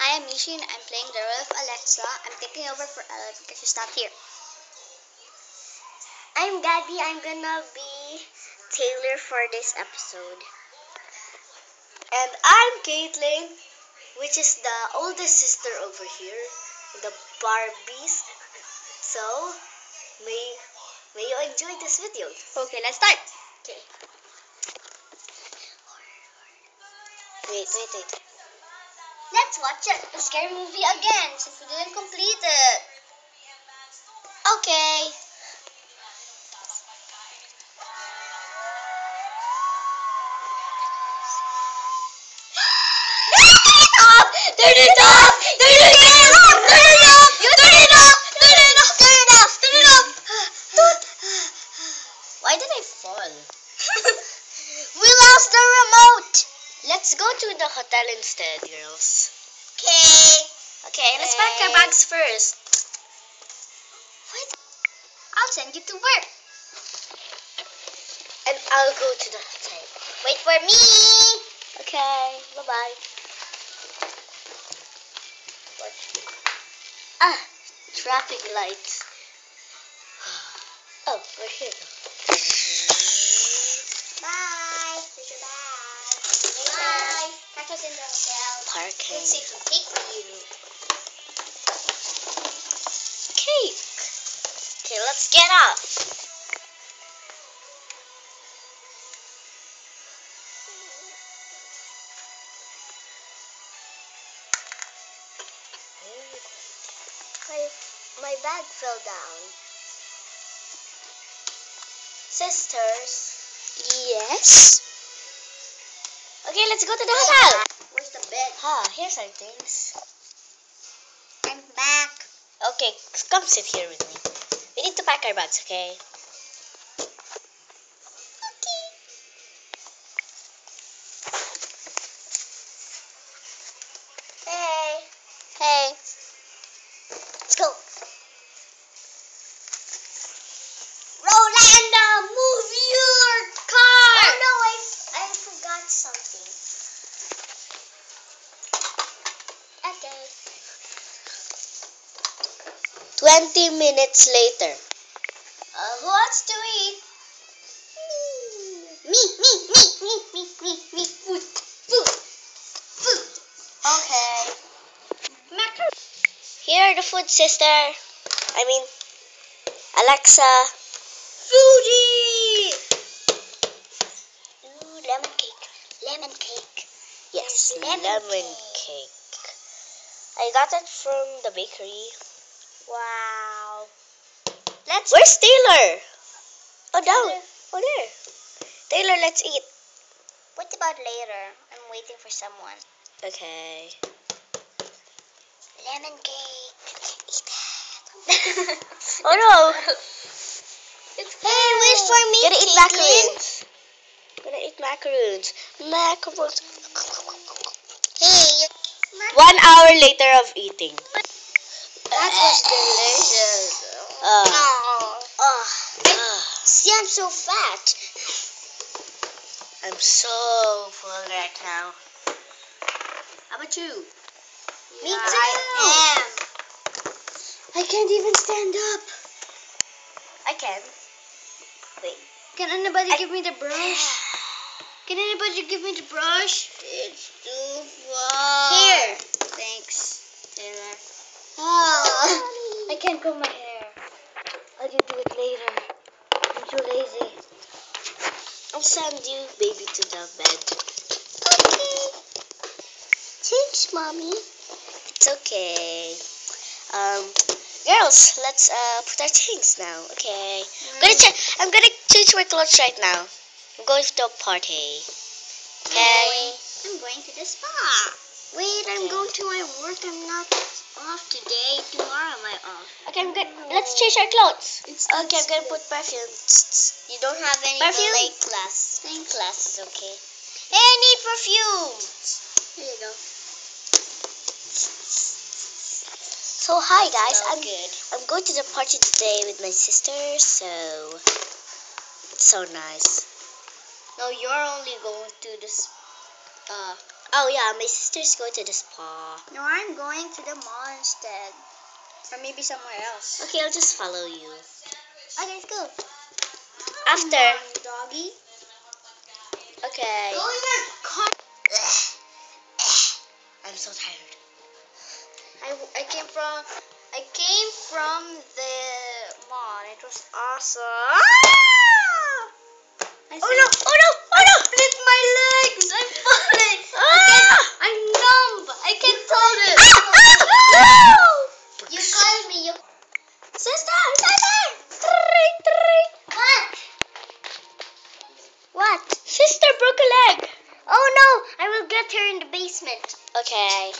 Hi, I'm Mishi and I'm playing the role of Alexa. I'm taking over for Ella because she's not here. I'm Daddy. I'm gonna be Taylor for this episode. And I'm Caitlin, which is the oldest sister over here, the Barbies. So, may you enjoy this video. Okay, let's start. Okay. Wait. Let's watch a scary movie again since we didn't complete it. Okay. Turn it off! Turn it off! Turn it off! Turn it off! Turn it off! Turn it off! Turn it off! Why did I fall? We lost the remote! Let's go to the hotel instead, girls. Okay, let's pack our bags first. Wait, I'll send you to work. And I'll go to the hotel. Wait for me! Okay, bye-bye. Traffic lights. Oh, we're here. Bye. Here's your bag. Bye. Catch us in the hotel. Parking. Let's see if we take you. Cake. Okay, let's get up. My bag fell down. Sisters. Yes. Okay, let's go to the hotel. Where's the bed? Here's our things. I'm back. Okay, come sit here with me. We need to pack our bags, okay? Hey. Let's go. Rolanda, move your car. Oh no, I forgot something. Okay. 20 minutes later. Who wants to eat? Me. Food. Okay. Macaroni. Here are the food, sister. Alexa. Foodie. Ooh, lemon cake. Yes, Lemon lemon cake. I got it from the bakery. Wow. Where's Taylor? Oh, down. Taylor. Oh, there. Taylor, let's eat. What about later? I'm waiting for someone. Okay. Lemon cake. Eat it. Oh, no. Hey, wait for me. Gonna eat macaroons. Macaroons. Hey. 1 hour later of eating. That was delicious. See, I'm so fat. I'm so full right now. How about you? Me too. I am. I can't even stand up. I can. Wait. Can anybody give me the brush? Can anybody give me the brush? It's too far. Here. Thanks, Taylor. I can't comb my hair. I'll do it later. I'm too lazy. I'll send you, baby, to the bed. Okay. Thanks, Mommy. It's okay. Girls, let's put our things now. Okay. I'm gonna change my clothes right now. I'm going to a party. Okay. I'm going to the spa. Wait, I'm going to my work. I'm not off today. Tomorrow I'm off. Okay, let's change our clothes. Okay, I'm gonna put perfume. You don't have any Perfume? ballet class. Thanks. Class is okay. Hey, I need perfume. Here you go. So hi guys, Smell good. I'm going to the party today with my sister. So it's so nice. No, you're only going to this. Oh yeah, my sister's going to the spa. No, I'm going to the mall instead. Or maybe somewhere else. Okay, I'll just follow you. Okay, let's go. After. Come on, doggy. Okay. Go in your car. I'm so tired. I came from the mall. It was awesome. Oh no! Oh no! Oh no! Split my legs. I'm falling. Ah! I'm numb. I can't hold it. No! You called me. Sister. What? What? Sister broke a leg. Oh no! I will get her in the basement. Okay.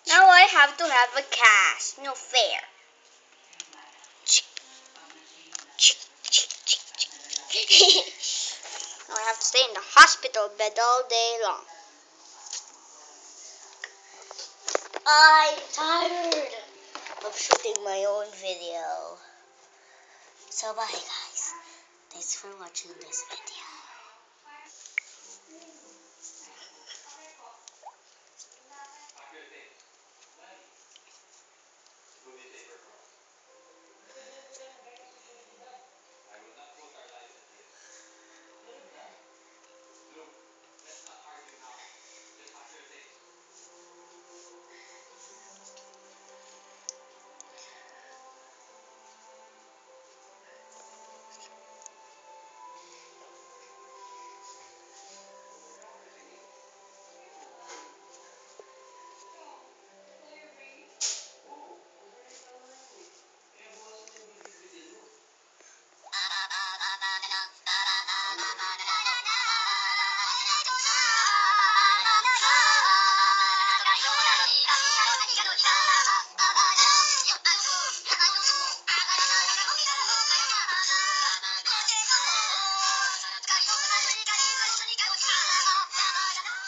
Now I have to have a cast. No fair. Now I have to stay in the hospital bed all day long. I'm tired of shooting my own video. So bye guys. Thanks for watching this video.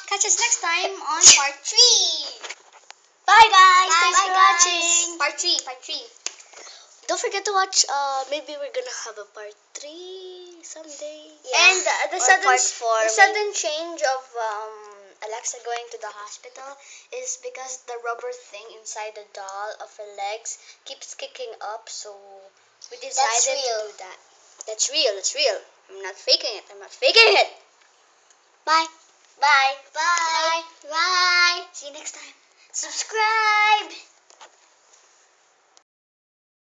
Catch us next time on part 3. Bye guys. Bye, Thanks bye for guys. watching. Part 3. Don't forget to watch. Maybe we're gonna have a part 3 someday. And the Or sudden part 4. the sudden change of Alexa going to the hospital is because the rubber thing inside the doll of her legs keeps kicking up, so we decided to real. do that. That's real. It's real. I'm not faking it. I'm not faking it. Bye. Bye. Bye. Bye. See you next time. Subscribe.